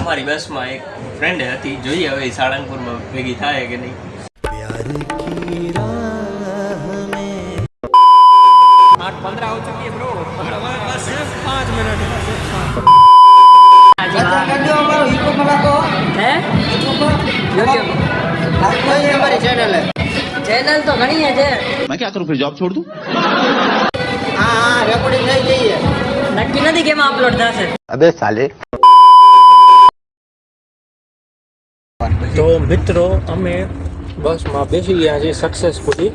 અમારી બસમાં એક ફ્રેન્ડ હતી, જોઈએ હવે સાળંગપુરમાં ભેગી થાય કે નહીં. 8:15 हो चुकी है ब्रो, बस 5 मिनट हमारी चैनल तो घनी है जे मैं क्या करूं फिर जॉब छोड़ दूं. हाँ रेकॉर्डिंग થઈ ગઈ છે નક્કી નથી કેમ અપલોડ થશે. अबे साले. તો મિત્રો અમે બસમાં બેસી ગયા છીએ સક્સેસફુલી.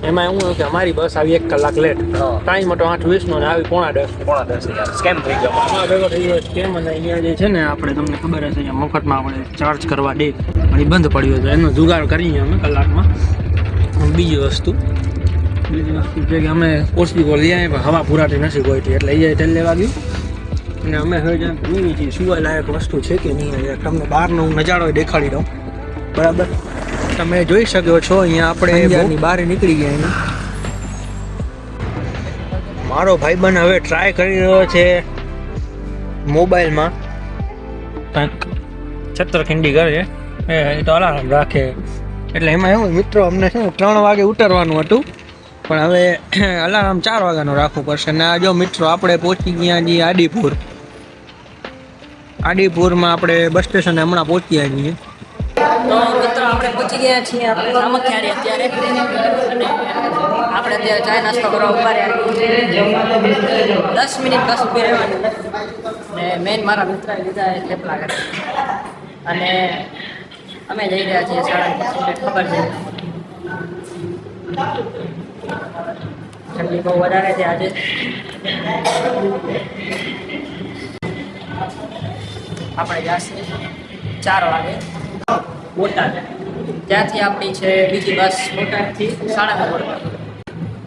એમાં એવું હોય કે અમારી બસ આવી 1 કલાક લેટ, ટાઈમ હતો 8:20 ને આવી 9:10 યાર સ્કેમ થઈ ગયો. આમાં ભેગો થઈ ગયો સ્કેમ. અને અહીંયા જે છે ને આપણે તમને ખબર હશે અહીંયા મફતમાં આપણે ચાર્જ કરવા દે પણ એ બંધ પડ્યો હતો. એનો જુગાડ કરીએ અમે કલાકમાં. બીજી વસ્તુ છે કે અમે ઓછીકો લઈ આવ્યા પણ હવા પુરાતી નથી કોઈથી, એટલે એ તેલ લેવા ગયું. અને અમે હવે જેમ જોઈએ છીએ સુવા લાયક વસ્તુ છે કે નહીં, તમને બહારનો હું નજારો દેખાડી દઉં. બરાબર, તમે જોઈ શકો છો અહીંયા આપણે બહાર નીકળી ગયા. એની મારો ભાઈબંધ હવે ટ્રાય કરી રહ્યો છે મોબાઈલમાં કંઈક છત્તરખંડી કરે, એ તો અલાર્મ રાખે. એટલે એમાં એવું મિત્રો અમને છે ને 3 વાગે ઉતરવાનું હતું પણ હવે અલાર્મ 4 વાગ્યાનો રાખવું પડશે. ને આ જો મિત્રો આપણે પહોંચી ગયા છીએ આદિપુર. આદિપુરમાં આપણે બસ સ્ટેશને હમણાં પહોંચ્યા છીએ. તો મિત્રો આપણે પહોંચી ગયા છીએ આપણે સામખિયારી અત્યારે. અને આપણે અત્યારે ચાય નાસ્તો કરવા ઉભા રહ્યા. 10 મિનિટ બસ ઊભી રહેવાની. ને મેન મારા મિત્રએ લીધા એ થેપલા કરે. અને અમે જઈ રહ્યા છીએ સાળંગપુર. ખબર છે ઠંડી બહુ વધારે છે આજે. આપણે જશે 4 વાગે બોટાદ. ત્યાંથી આપણી છે બીજી બસ બોટાદથી સાળંગપુર.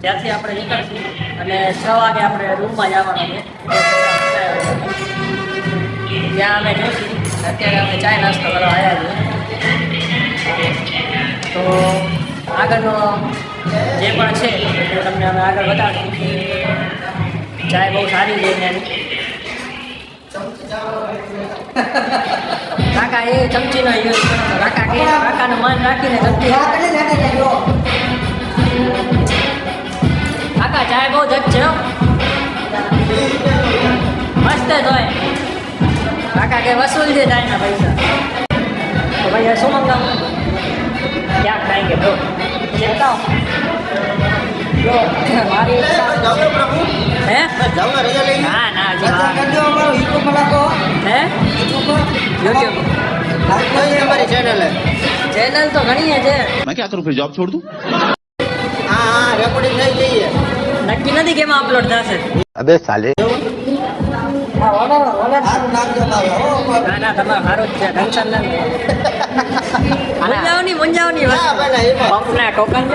ત્યાંથી આપણે નીકળશું અને 6 વાગે આપણે રૂમમાં જવાનું છે. ત્યાં અમે જોઈશું. અત્યારે અમે ચાય નાસ્તો કરવા આવ્યા છીએ. તો આગળનો જે પણ છે એ તમને અમે આગળ બતાવીશું. ચાય બહુ સારી છે ત્યાંની. કાકા એ ચમચીનો યુઝ કરો. કાકાનું મન રાખીને ચમચી. કાકા ચાય બહુ જ છે મસ્ત જ હોય. કાકા કે વસૂલ છે ચાયના પૈસા. તો ભાઈ શું મંગાવું? ક્યાં ખાएंगे બ્રો? ચેતા બ્રો મારી હે ના ના હે YouTube हमारी चैनल तो घनी है जे मैं क्या करूं फिर जॉब छोड़ दूं. हाँ रेकॉर्डिंग થઈ ગઈ છે નક્કી નથી કેમ અપલોડ થશે. अबे साले. ના ના તમારે સારું જ છે, ટેન્શન નથી. મુંજાવની પંપના ટોકન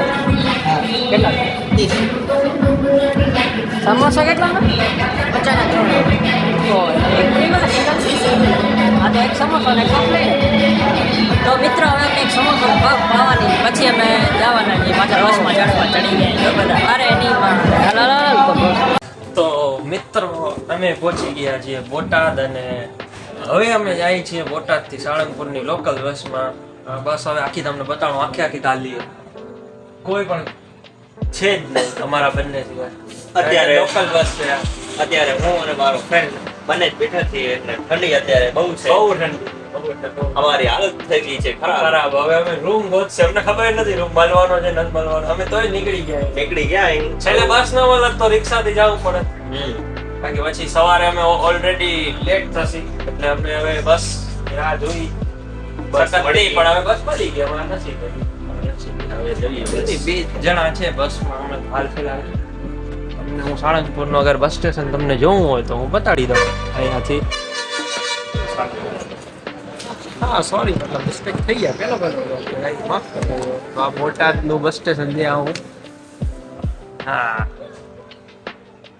કેટલા? 30 સમોસા કેટલા? 50 તો એક ફ્રીમાં આ તો એક સમોસો ને કપ લઈ. તો મિત્રો હવે અમે એક સમોસો કપ ખાવાની પછી અમે જવાના છીએ પાછા બસમાં ચડી ગયા બધા. અરે એની તો મિત્રો અમે પહોંચી ગયા છીએ બોટાદ. અને હવે અમે જઈએ છીએ બોટાદથી સાળંગપુરની લોકલ બસમાં. બસ હવે આખી તમને બતાવું, આખી ખાલી કોઈ પણ છે જ નહીં અમારા બંને સિવાય. અત્યારે લોકલ બસ છે. અત્યારે હું અને મારો ફ્રેન્ડ બંને જ બેઠા છીએ એટલે ઠંડી અત્યારે બહુ છે. બહુ ઠંડી. અમારી હાલત થઈ ગઈ છે ખરાબ. હવે અમે રૂમ ગોતશે, અમને ખબર નથી રૂમ મળવાનો છે નથી મળવાનો. અમે તોય નીકળી ગયા અહીં. છેલ્લે બસ ન મળે તો રિક્ષાથી જવું પડે. કારણ કે પછી સવારે અમે ઓલરેડી લેટ થશે એટલે અમે હવે બસ રાહ જોઈ. બસ મળી પણ હવે બસ મળી ગઈ. અમારે નથી હવે જોઈએ. 2 જણા છે બસમાં અમે હાલ ફિલહાલ. તમને હું સાળંગપુરનું અગર બસ સ્ટેશન તમને જોવું હોય તો હું બતાડી દઉં અહીંયાથી. હા સોરી, મતલબ મિસ્ટેક થઈ ગયા. પેલો માફ કરજો. આ બોટાદનું બસ સ્ટેશન જે આવું. હા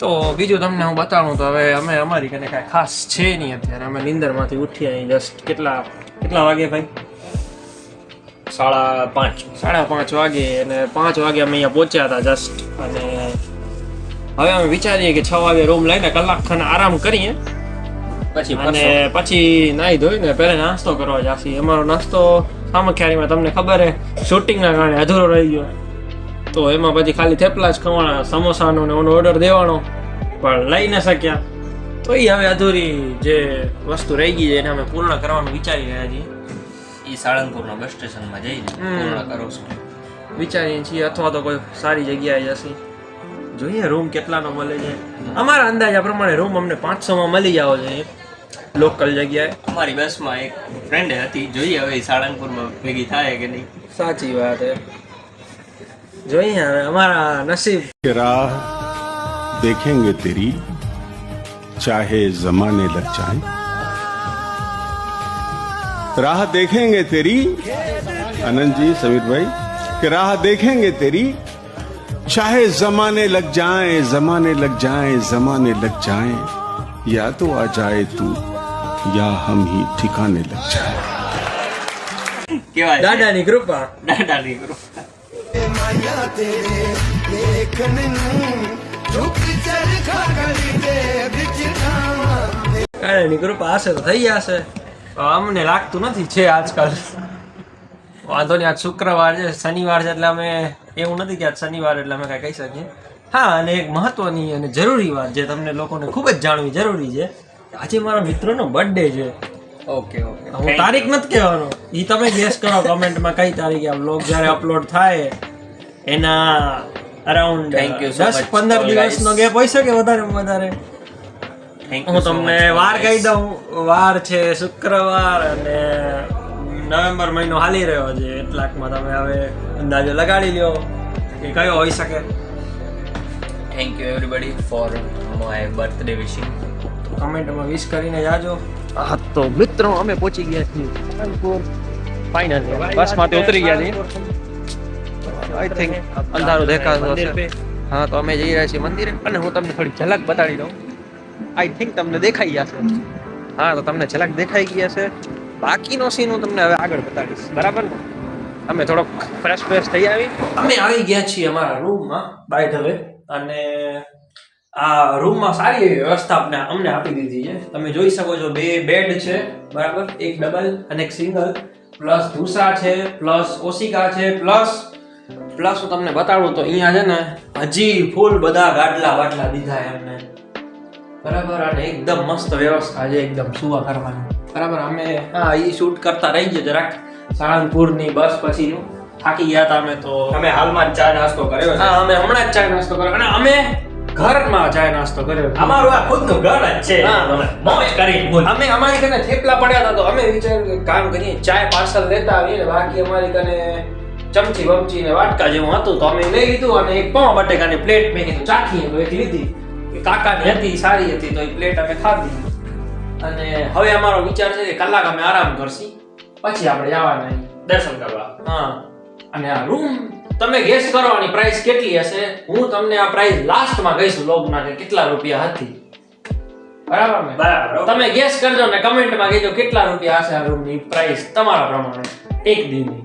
તો બીજું તમને હું બતાવું તો હવે અમે અમારી કને કાંઈ ખાસ છે નહીં અત્યારે. અમે નીંદરમાંથી ઉઠ્યા અહીં જસ્ટ કેટલા વાગે ભાઈ? 5:30 વાગે. અને 5 વાગે અમે અહીંયા પહોંચ્યા હતા જસ્ટ. અને હવે અમે વિચારીએ કે 6 વાગે રૂમ લઈને કલાક ખાને આરામ કરીએ પછી અને પછી નાહી ધોઈને પહેલા નાસ્તો કરવા જાશી. અમારો નાસ્તો સામખિયારીમાં તમને ખબર હે શૂટિંગના કારણે અધૂરો રહી ગયો, તો એમાં પછી ખાલી થેપલા જ ખવાણા, સમોસાનો ને ઓનો ઓર્ડર દેવાનો પણ લઈ ન શક્યા. તો એ હવે અધૂરી જે વસ્તુ રહી ગઈ છે એને અમે પૂર્ણ કરવાનું વિચારી રહ્યા છીએ. ઈ સાળંગપુરના બસ સ્ટેશનમાં જઈને પૂર્ણ કરો છો વિચારીએ છીએ, અથવા તો કોઈ સારી જગ્યાએ જશી. જોઈએ રૂમ કેટલાનો મળે છે. અમારા અંદાજા પ્રમાણે રૂમ અમને 500માં મળી જાવ છે લોકલ જગ્યાએ. અમારી બસમાં એક ફ્રેન્ડ હતી, જોઈએ હવે ઈ સાળંગપુરમાં ભેગી થાય કે નહીં. સાચી વાત છે, જોઈએ હવે અમારા નસીબ. राह देखेंगे तेरी चाहे जमाने लग जाए, राह देखेंगे तेरी आनंद जी समीर भाई कि राह देखेंगे तेरी चाहे जमाने लग जाए, जमाने लग जाए, जमाने लग जाए, या तो आ जाए तू या हम ही ठिकाने लग जाए. કેવાય છે? દાદાની કૃપા. દાદાની કૃપા. દાદાની કૃપા હશે તો થઈ જશે. અમને લાગતું નથી છે આજકાલ. વાંધો નહીં, આજ શુક્રવાર છે, શનિવાર છે એટલે અમે એવું નથી કે આજ શનિવાર એટલે અમે કાંઈ કહી શકીએ. હા, અને એક મહત્વની અને જરૂરી વાત જે તમને લોકોને ખૂબ જ જાણવી જરૂરી છે, આજે મારા મિત્રનો બર્થડે છે. Okay okay. હું તારીખ નથી કહેવાનો, એ તમે ગેસ કરો કમેન્ટમાં કઈ તારીખે આ વ્લોગ જ્યારે અપલોડ થાય એના around Thank you so much 10-15 all દિવસનો guys. ગેપ હોય છે કે વધારેમાં વધારે. Thank you હું so તમને much, વાર guys. કહી દઉં, વાર છે શુક્રવાર અને નવેમ્બર મહિનો હાલી રહ્યો છે, એટલાકમાં તમે હવે અંદાજો લગાડી લ્યો કે કયો હોઈ શકે. Thank you everybody for my birthday wishing. કમેન્ટમાં વિશ કરીને જાજો. હા તો મિત્રો અમે પહોંચી ગયા છીએ ફાઇનલી બસમાંથી ઉતરી ગયા છીએ. આઈ થિંક અંધારું દેખાતું હશે. હા તો અમે જઈ રહ્યા છીએ મંદિરે અને હું તમને થોડી ઝલક બતાડી દઉં. આઈ થિંક તમને દેખાઈ ગયા છે. હા તો તમને ઝલક દેખાઈ ગયા છે. બાકીનો સીન હું તમને હવે આગળ બતાડીશ, બરાબર ને? અમે થોડોક ફ્રેશ થઈ આવી. અમે આવી ગયા છીએ અમારા રૂમમાં બાય ધ વે, અને આ રૂમમાં સારી એવી વ્યવસ્થા અમને આપી દીધી છે. તમે જોઈ શકો છો 2 બેડ છે, બરાબર, એક ડબલ અને એક સિંગલ, પ્લસ ધૂસા છે, પ્લસ ઓશિકા છે, પ્લસ હું તમને બતાડું તો અહીંયા છે ને હજી ફૂલ બધા ગાડલા વાટલા દીધા છે અમને, બરાબર, અને એકદમ મસ્ત વ્યવસ્થા છે એકદમ સુવા કરવાની, બરાબર. અમે હા ઈ શૂટ કરતા રહી ગયા જરાક સાળંગપુરની બસ પછીનું, થાકી ગયા હતા અમે તો. અમે હાલમાં ચા નાસ્તો કર્યો છે. હા, અમે હમણાં જ ચા નાસ્તો કર્યો અને અમે ઘરમાં ચા નાસ્તો કર્યો. અમારું આ ખુદનું ઘર જ છે. હા. અમે મોજ કરી બોલ. અમે અમારી કને થેપલા પડ્યા હતા તો અમે વિચાર્યું કે કામ કરીએ, ચાય પાર્સલ લેતા આવીએ ને બાકી અમારી કને ચમચી બમચી ને વાટકા જેવું હતું તો અમે લઈ લીધું અને એક પૌવા બટેકાની પ્લેટ મેં કીધું ચાખીએ તો એક લીધી. કાકાની હતી, સારી હતી તો એ પ્લેટ અમે ખાધી. અને હવે અમારો વિચાર છે કે કલાક અમે આરામ કરશી પછી આપણે જવાના દર્શન કરવા. હા. અને આ રૂમ તમે ગેસ કરો આની પ્રાઇસ કેટલી હશે. હું તમને આ પ્રાઇસ લાસ્ટમાં કહીશું લોગના કે કેટલા રૂપિયા હતી, બરાબર ને? બરાબર. તમે ગેસ કરજો ને કમેન્ટમાં કહેજો કેટલા રૂપિયા હશે આ રૂમની પ્રાઇસ તમારા પ્રમાણે એક દિનની.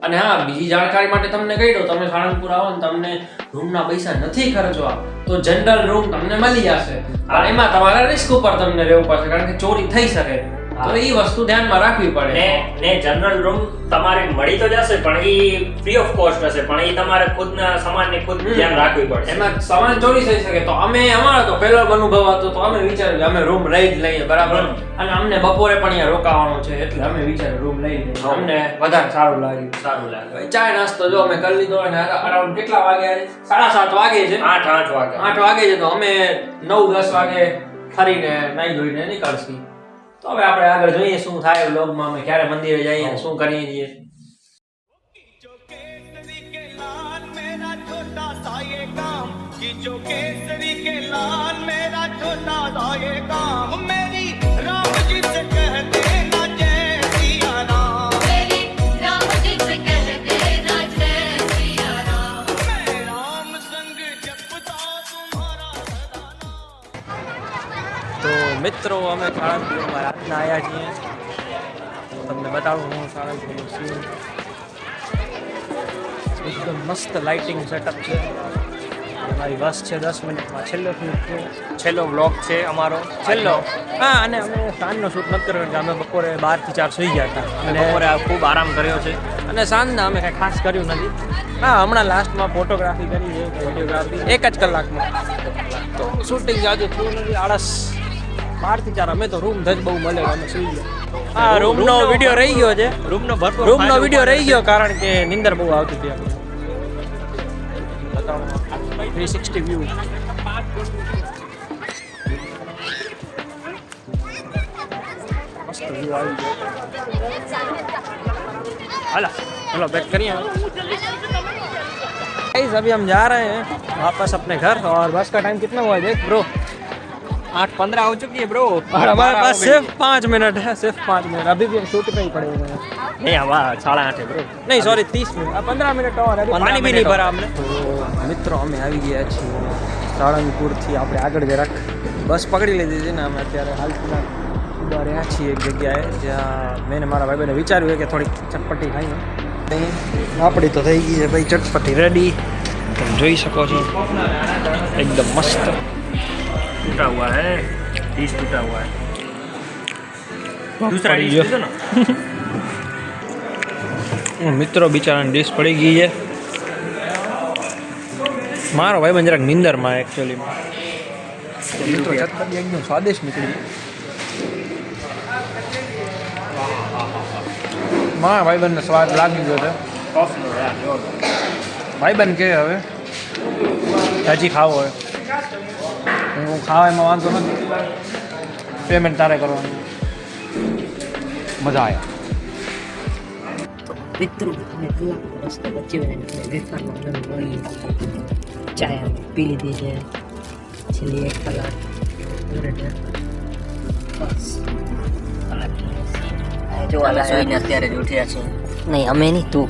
અને હા, બીજી જાણકારી માટે તમને કહી દઉં, તમે સાળંગપુર આવો ને તમને રૂમના પૈસા નથી ખર્ચવા તો જનરલ રૂમ તમને મળી જશે, અને એમાં તમારા રિસ્ક ઉપર તમને રહેવું પડશે કારણ કે ચોરી થઈ શકે, તો એ વસ્તુ ધ્યાનમાં રાખવી પડે. ને જનરલ રૂમ તમારે મળી તો જશે પણ એ ફ્રી ઓફ કોસ્ટ હશે, પણ એ તમારે ખુદના સામાનની ખુદ ધ્યાન રાખવી પડશે. એમાં સામાન ચોરી થઈ શકે તો અમે અમારો તો પહેલો અનુભવ હતો તો અમે વિચાર્યું કે અમે રૂમ લઈ જ લઈએ, બરાબર. અને અમને બપોરે પણ અહીંયા રોકાવાનું છે એટલે અમે વિચાર્યું રૂમ લઈ લઈએ, અમને વધારે સારું લાગ્યું. સારું લાગે. ચા નાસ્તો જો અમે કરી લીધો અને અરાઉન્ડ કેટલા વાગ્યા છે? 7:30 વાગે છે. 8 વાગે. 8 વાગે છે તો અમે 9-10 વાગે ફરીને નાઈ ધોઈને નીકળશી. તો હવે આપણે આગળ જોઈએ શું થાય વ્લોગમાં, અમે ક્યારે મંદિરે જઈએ અને શું કરીએ છીએ. તો મિત્રો અમે સાળંગપુરમાં રાતના આવ્યા છીએ, તો તમને બતાવું હું સાળંગપુરનું સીન. એકદમ મસ્ત લાઇટિંગ સેટઅપ છે, મારી બસ છે 10 મિનિટમાં છેલ્લો વ્લોગ છે અમારો હા અને અમે સાંજનો શૂટ નથી કર્યો કે અમે બપોરે 12 થી 4 સુઈ ગયા હતા અને બપોરે ખૂબ આરામ કર્યો છે. અને સાંજના અમે કાંઈ ખાસ કર્યું નથી. હા હમણાં લાસ્ટમાં ફોટોગ્રાફી કરી છે વિડીયોગ્રાફી 1 જ કલાકમાં. તો શૂટિંગ જાજુ થયું નથી. આળસ 12 થી 4 અમે તો રૂમ ધજ બહુ મળે અમે સુઈ ગયા. હા રૂમનો વિડીયો રહી ગયો છે. રૂમનો ભરપૂર રૂમનો ફાયદો વિડીયો રહી ઉઠાડ્યો ગયો કારણ કે નિંદર બહુ આવતી હતી આપણે. 360 વ્યૂ. मस्त व्यू આવી ગયો. हाला चलो बैक करिए. गाइस अभी हम जा रहे हैं वापस अपने घर और बस का टाइम कितना हुआ है देख ब्रो. 8:15 हो चुकी है ब्रो. और हमारे पास सिर्फ 5 मिनट है. सिर्फ 5 मिनट अभी भी हम शूट पे ही पड़े हुए हैं. नहीं हवा 8:30 है ब्रो. नहीं सॉरी 30 मिनट 15 मिनट और अभी 15 पानी भी मिनट नहीं भरा और. हमने. મિત્રો અમે આવી ગયા છીએ સાળંગપુરથી. આપણે આગળ જરાક બસ પકડી લીધી છે ને અમે અત્યારે હાલ ફિલહાલ ઉભા રહ્યા છીએ એક જગ્યાએ જ્યાં મેં ને મારા ભાઈબંધે વિચાર્યું કે થોડીક ચટપટી ખાઈએ. આપણી તો થઈ ગઈ છે ભાઈ ચટપટી રેડી. તમે જોઈ શકો છો એકદમ મસ્ત. टूटा हुआ है. डिश टूटा हुआ है. दूसरा पड़ी डिश गयो. दे दो ना. મિત્રો બિચારાની ડીશ પડી ગઈ છે. મારો ભાઈબંધ જરાક નિંદરમાં એકચ્યુઅલીમાં. મિત્રો ચટપટી એકદમ સ્વાદિષ્ટ નીકળી. મારા ભાઈબંધને સ્વાદ લાગી ગયો છે. कॉफी लो यार. लो. ભાઈબંધ કે હવે હજી ખાવો હોય હું ખાવા એમાં વાંધો નથી. પેમેન્ટ તારે કરવાનું. મજા આવ્યા. મિત્રો અમે કલાક રસ્તે બચી ચાય પી લીધી છે. છેલ્લી 1 કલાક બસ જો સુઈને અત્યારે જ ઉઠ્યા છે. નહીં અમે નહીં તું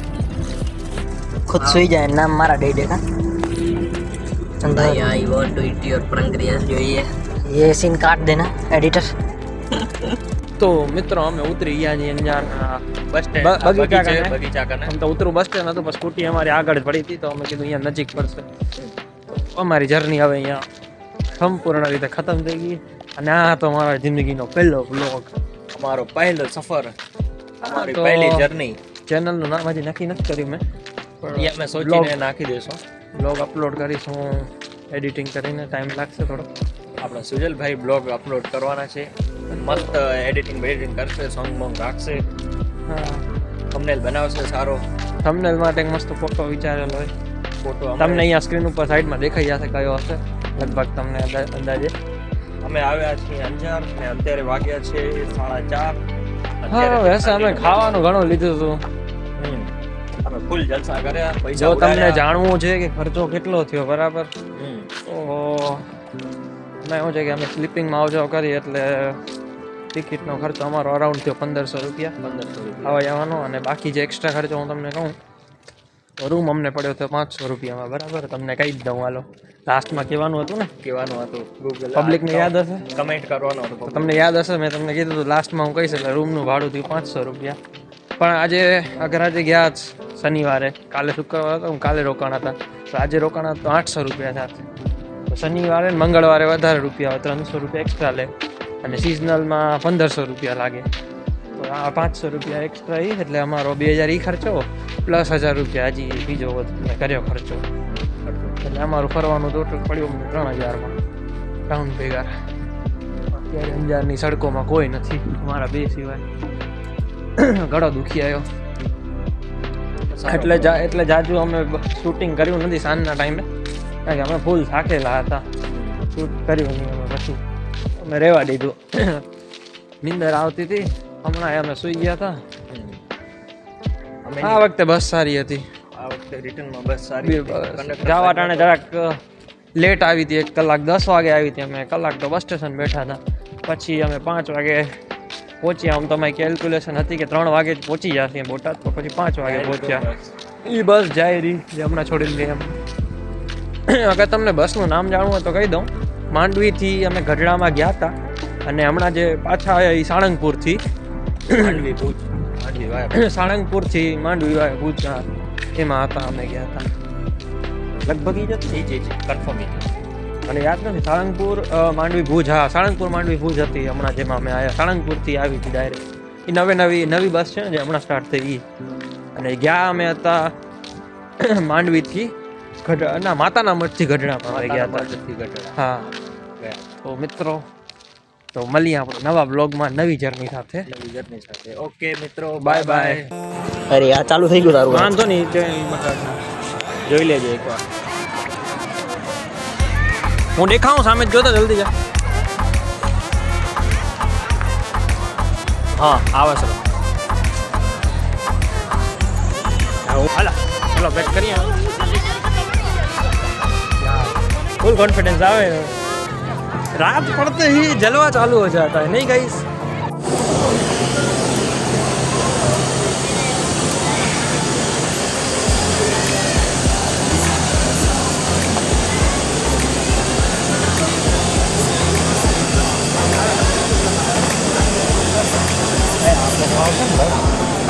ખુદ સુઈ જાય નામ મારા દઈ દેખા. भाई I want to eat your pancreas જોઈએ ये सीन काट देना एडिटर. તો મિત્રો અમે ઉતરી ગયા છીએ અંજારના बस स्टैंड. बगीचा का આમ તો ઉતરું બસ સ્ટેન્ડ હતું પણ સ્કૂટી અમારી આગળ જ પડી હતી તો અમે કીધું અહીંયા નજીક પડશે. તો અમારી જર્ની હવે અહીંયા સંપૂર્ણ રીતે ખતમ થઈ ગઈ. અને આ તો મારા જિંદગીનો પહેલો વ્લોગ. हमारो पहलो सफर. हमारी तो पहली जर्नी. ચેનલનું નામ હજી નક્કી નથી કર્યું મેં પણ ये मैं सोचीने નાખી દેશો. બ્લોગ અપલોડ કરીશું એડિટિંગ કરીને. ટાઈમ લાગશે થોડો. આપણા સુજલભાઈ બ્લોગ અપલોડ કરવાના છે. મસ્ત એડિટિંગ કરશે. સોંગ બોંગ રાખશે. હા થંબનેલ બનાવશે સારો. થંબનેલ માટે એક મસ્ત ફોટો વિચારેલો હોય. ફોટો તમને અહીંયા સ્ક્રીન ઉપર સાઈડમાં દેખાઈ જશે કયો હશે લગભગ તમને અંદાજે. અમે આવ્યા છીએ અંજાર ને અત્યારે વાગ્યા છે 4:30. હા વૈસે અમે ખાવાનું ઘણું લીધું હતું. અમે ફૂલ જલસા કર્યા. પૈસા જો તમને ઉડાડ્યા. જાણવું છે કે ખર્ચો કેટલો થયો બરાબર હમ. તો એમાં એવું છે કે અમે સ્લીપિંગમાં આવજો કરી એટલે ટિકિટનો ખર્ચો અમારો અરાઉન્ડ થયો 1500 રૂપિયા. 1500 રૂપિયા. આવવા જવાનો. અને બાકી જે એક્સ્ટ્રા ખર્ચો હું તમને કહું તો રૂમ અમને પડ્યો હતો 500 રૂપિયામાં બરાબર. તમને કહી જ દઉં હાલો. લાસ્ટમાં કહેવાનું હતું ને કહેવાનું હતું ગૂગલ પબ્લિકને યાદ હશે કમેન્ટ કરવાનો હતો. તો તમને યાદ હશે મેં તમને કીધું હતું લાસ્ટમાં હું કહીશ એટલે રૂમનું ભાડું થયું 500 રૂપિયા. પણ આજે આજે ગયા જ શનિવારે. કાલે શુક્રવાર હતો હું કાલે રોકાણા હતા તો આજે રોકાણા તો 800 રૂપિયા સાથે. તો શનિવારે ને મંગળવારે વધારે રૂપિયા હોય 300 રૂપિયા એક્સ્ટ્રા લે. અને સિઝનલમાં 1500 રૂપિયા લાગે. તો આ 500 રૂપિયા એક્સ્ટ્રા એ એટલે અમારો 2000 એ ખર્ચો પ્લસ 1000 રૂપિયા હજી બીજો મેં કર્યો ખર્ચો. એટલે અમારું ફરવાનું ટોટલ પડ્યું અમને 3000માં રાઉન્ડ ભેગા. અત્યારે અંજારની સડકોમાં કોઈ નથી મારા બે સિવાય. ઘણો દુખી આવ્યો એટલે જાજુ અમે શૂટિંગ કર્યું નથી સાંજના ટાઈમે કારણ કે અમે ફૂલ થાકેલા હતા. શૂટ કર્યું નહીં અમે પછી અમે રહેવા દીધું. નીંદર આવતી હતી હમણાં અમે સૂઈ ગયા હતા. આ વખતે બસ સારી હતી. આ વખતે રિટર્નમાં બસ સારી જવા ટાણે જરાક લેટ આવી હતી. 1 કલાક 10 વાગે આવી હતી. અમે કલાક તો બસ સ્ટેશન બેઠા હતા. પછી અમે 5 વાગે પહોંચ્યા. આમ તમારી કેલ્ક્યુલેશન હતી કે 3 વાગે જ પહોંચી જશે બોટાદ તો પછી 5 વાગે પહોંચ્યા. એ બસ જાય રહી જે હમણાં છોડી દીધી એમ. અગર તમને બસનું નામ જાણવું હોય તો કહી દઉં. માંડવીથી અમે ગઢડામાં ગયા હતા અને હમણાં જે પાછા આવ્યા એ સાળંગપુરથી સાળંગપુરથી માંડવી ભૂજ એમાં હતા અમે ગયા હતા. લગભગ ઈ જ હતી. જી કન્ફર્મ. અને યાદ નથી સાળંગપુર માંડવી ભુજ. હા, સાળંગપુર માંડવી ભુજ હતી હમણાં જેમાં અમે આવ્યા. સાળંગપુરથી આવી હતી ડાયરેક્ટ. એ નવી બસ છે ને જે હમણાં સ્ટાર્ટ થઈ. અને ગયા અમે હતા માંડવીથી ના માતાના મઠથી ગઢડા પર ગયા હતા. હા, તો મિત્રો તો મળીએ આપણે નવા બ્લોગમાં નવી જર્ની સાથે. ઓકે મિત્રો, બાય બાય. અરે આ ચાલુ થઈ ગયું તારું. વાંધો નહીં, જોઈ લેજો એકવાર. હું દેખાઉં સામે જ જોતો, જલ્દી જા. હા આવે સર. હાલા ચલો પેક કરીએ. ફૂલ કોન્ફિડન્સ આવે. रात पड़ते ही जलवा चालू हो जाता है, नहीं गाइस?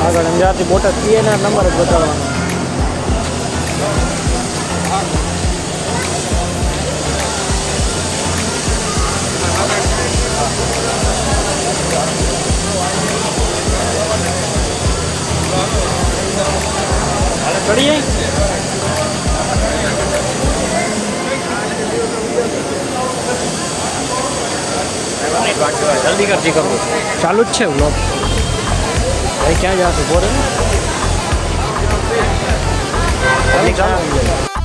આગળ અંજારથી બોટાદ કીએ ના નંબર જ બતાવવાનો. ચડીએ જલ્દી કરતી કરવું. ચાલુ જ છે વ્લોગ. ભાઈ ક્યાં જશે બોરે? ચાલુ.